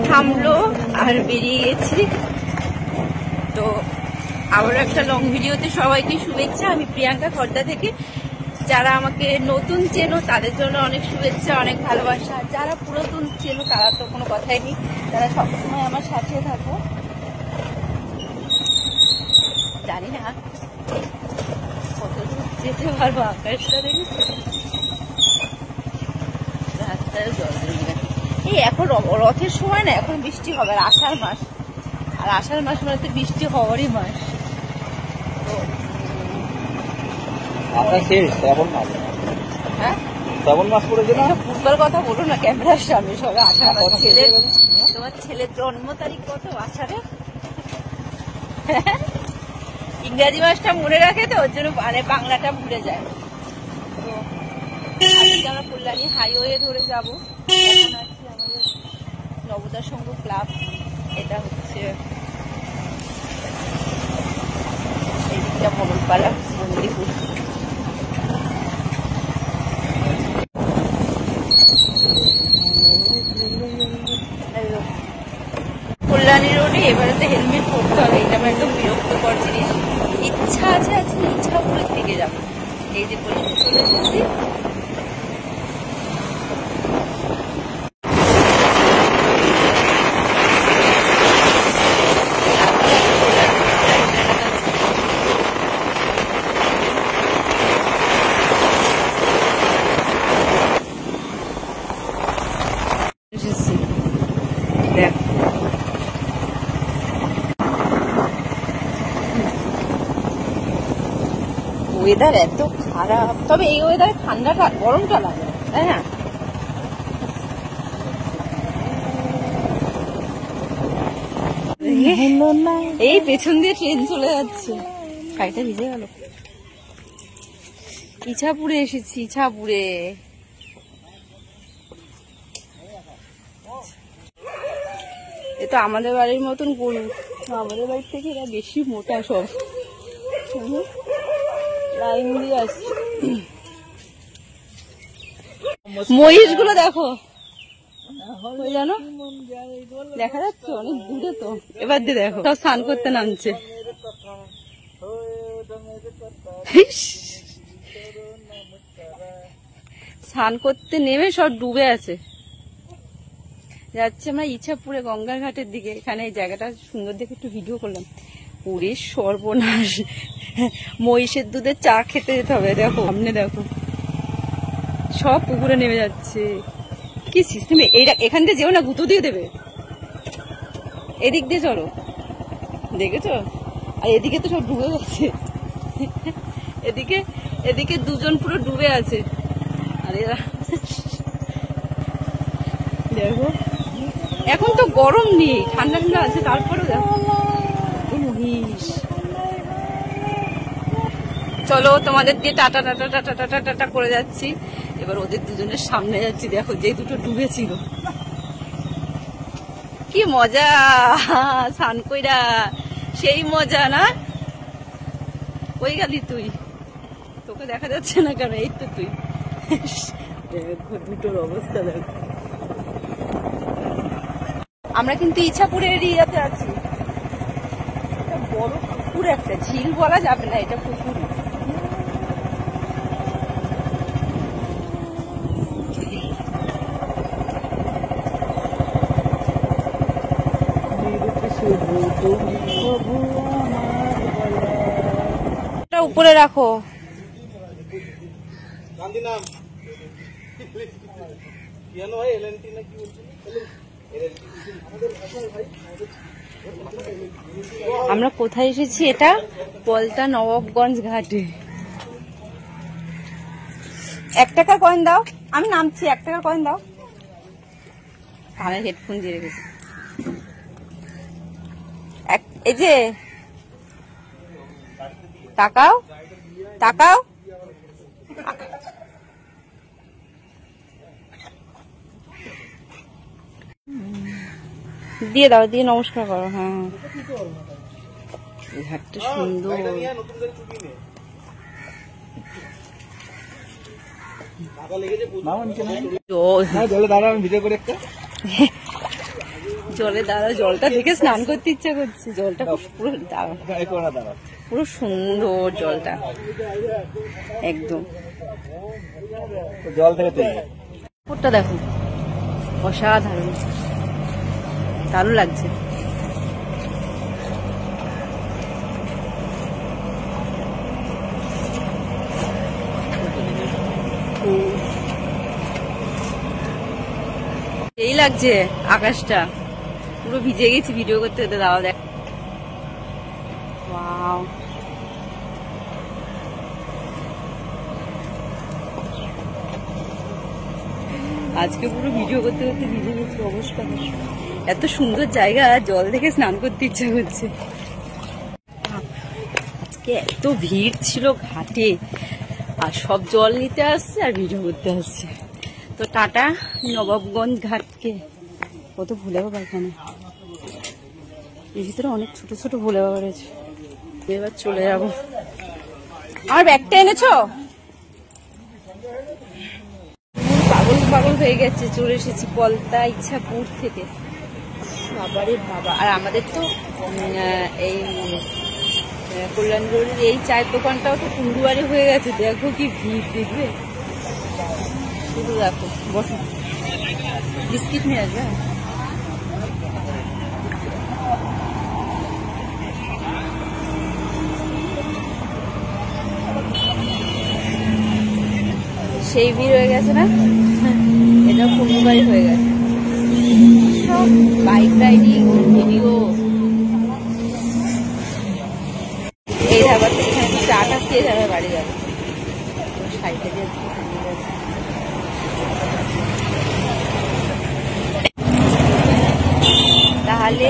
থামলো আর বেরিয়ে গেছি। তো আবার একটা লং ভিডিওতে সবাইকে শুভেচ্ছা। আমি প্রিয়াঙ্কা খর্দা থেকে। যারা আমাকে নতুন চেনো তাদের জন্য অনেক শুভেচ্ছা, অনেক ভালোবাসা। যারা পুরাতন চেনো তারা তো কোনো কথাই নেই, তারা সবসময় আমার সাথে থাকো। জানি না কত দূর যেতে পারবো, আকাশটা দেখেছি, রাস্তায় জল জমে গেছে। এই এখন রথের সময় না, এখন বৃষ্টি হবে, আর আষাঢ় মাস, আর আষাঢ় মাস মানে তো বৃষ্টি হওয়ারই মাস। তো হ্যাঁ, শ্রাবণ মাস পড়েছে না, পূর্বের কথা বলো না ক্যামেরার সামনে। সবে আষাঢ় মাস। ছেলের, তোমার ছেলের জন্ম তারিখ কত? আষাঢ়ে। ইংরাজি মাসটা মনে রাখে তো, ওর জন্য মানে বাংলাটা ভুলে যায়। তো আজকে আমরা কল্যাণী হাইওয়ে ধরে যাবো। এখন আছি আমাদের নবদার সংঘ ক্লাব। এটা হচ্ছে এই দিকটা মোড়লপাড়া, মন্দিরপুর। কল্যাণী রোডে এবারে তো হেলমেট পরতে হবে, এটা আমার একদম বিরক্তকর জিনিস। ইচ্ছা আছে আজকে ইচ্ছাপুরের দিকে যাবো। এই যে পরিস্থিতি চলে এসেছি। ওয়েদার এত খারাপ, তবে এই ওয়েদারে ঠান্ডাটা গরমটা লাগে, তাই না? এই পেছন দিয়ে ট্রেন চলে যাচ্ছে, গাড়িটা ভিজে গেল। ইছাপুরে এসেছি, ইছাপুরে। এ তো আমাদের বাড়ির মতন গরু, আমাদের বাড়ির থেকে এরা বেশি মোটা সব। লাইন দিয়ে আসছে। মহিষ গুলো দেখো, ওই জানো দেখা যাচ্ছে অনেক দূরে তো। এবার দিয়ে দেখো সব স্নান করতে নামছে। স্নান করতে নেমে সব ডুবে আছে। যাচ্ছে আমরা ইছাপুরে গঙ্গার ঘাটের দিকে। এখানে এই জায়গাটা সুন্দর দেখে একটু ভিডিও করলাম। পুরে সর্বনাশ, মহিষের দুধে চা খেতে যেতে হবে। দেখো সামনে দেখো সব পুকুরে নেমে যাচ্ছে। কি সিস্টেম! এখান দিয়ে যেও না, গুঁতো দিয়ে দেবে। এদিক দিয়ে চলো, দেখেছো? আর এদিকে তো সব ডুবে গেছে। এদিকে এদিকে দুজন পুরো ডুবে আছে। আর এরা দেখো, এখন তো গরম নেই, ঠান্ডা ঠান্ডা আছে, তারপরেও দেখো মহিষ। চলো তোমাদের দিয়ে tata tata tata tata tata করে যাচ্ছি। এবার ওদের দুজনের সামনে যাচ্ছি। দেখো যে দুটো ডুবেছিল, কি মজা! স্নান কইরা সেই মজা না? কই গেলি তুই? তোকে দেখা যাচ্ছে না কেন? এই তো তুই। দেখো দুটোর অবস্থা দেখো। আমরা কিন্তু ইছাপুরের এরিয়াতে আছি। বড় পুকুর, একটা ঝিল বলা যাবে না, এটা পুকুর। উপরে রাখো। আমরা কোথায় এসেছি? এটা পলতা নবাবগঞ্জ ঘাটে। 1 টাকার কয়েন দাও। আমি নামছি, 1 টাকার কয়েন দাও। কানে হেডফোন দিয়ে রেখেছি। এই যে তাকাও তাকাও। দিয়ে দাও, দিয়ে নমস্কার করো। হ্যাঁ, এই ঘাটটা সুন্দর। জলে দাঁড়া, জলটা দেখে স্নান করতে ইচ্ছা করছে। জলটা পুরো পুরো সুন্দর জলটা একদম। জল থেকে ওটা দেখো অসাধারণ, দারুণ লাগছে। এই লাগছে আকাশটা, পুরো ভিজে গেছি ভিডিও করতে করতে। দাও দেখ, ওয়াও আজকে পুরো ভিডিও করতে করতে ভিজে গেছি, অবস্থা। এত সুন্দর জায়গা, জল দেখে স্নান করতে ইচ্ছা করছে। আজকে এত ভিড় ছিল ঘাটে, আর সব জল নিতে আসছে আর ভিডিও করতে আসছে। তো টাটা নবাবগঞ্জ ঘাটকে। কত ভোলে বাবা এখানে, এর ভিতরে অনেক ছোট ছোট ভোলে বাবা রয়েছে। এবার চলে যাব। আমার ব্যাগটা এনেছো? পাগল পাগল হয়ে গেছে। চলে এসেছি পলতা ইচ্ছাপুর থেকে। বাবারে বাবা, আর আমাদের তো এই কল্যাণ রোডের এই চায়ের দোকানটাও তো কুন্ডুয়ারি হয়ে গেছে। দেখো কি ভিড়, দেখবে শুধু দেখো। বসো, বিস্কিট নিয়ে আসবে। সেই ভিড় হয়ে গেছে না, এটা কুন্ডুয়ারি হয়ে গেছে। সব বাইক রাইডিং ভিডিও। এই ধাবার থেকে এখানে চাটা খেয়ে যাবে, বাড়ি যাবে। সাইডে দিয়ে তাহলে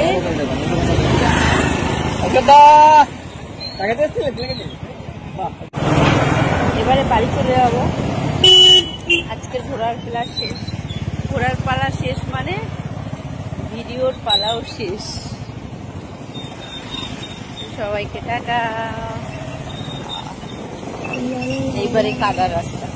এবারে বাড়ি চলে যাবো। আজকের ঘোরার পালা শেষ। ঘোরার পালা শেষ মানে ভিডিওর পালাও শেষ। সবাইকে টাটা। এইবারে কাদা রাস্তা।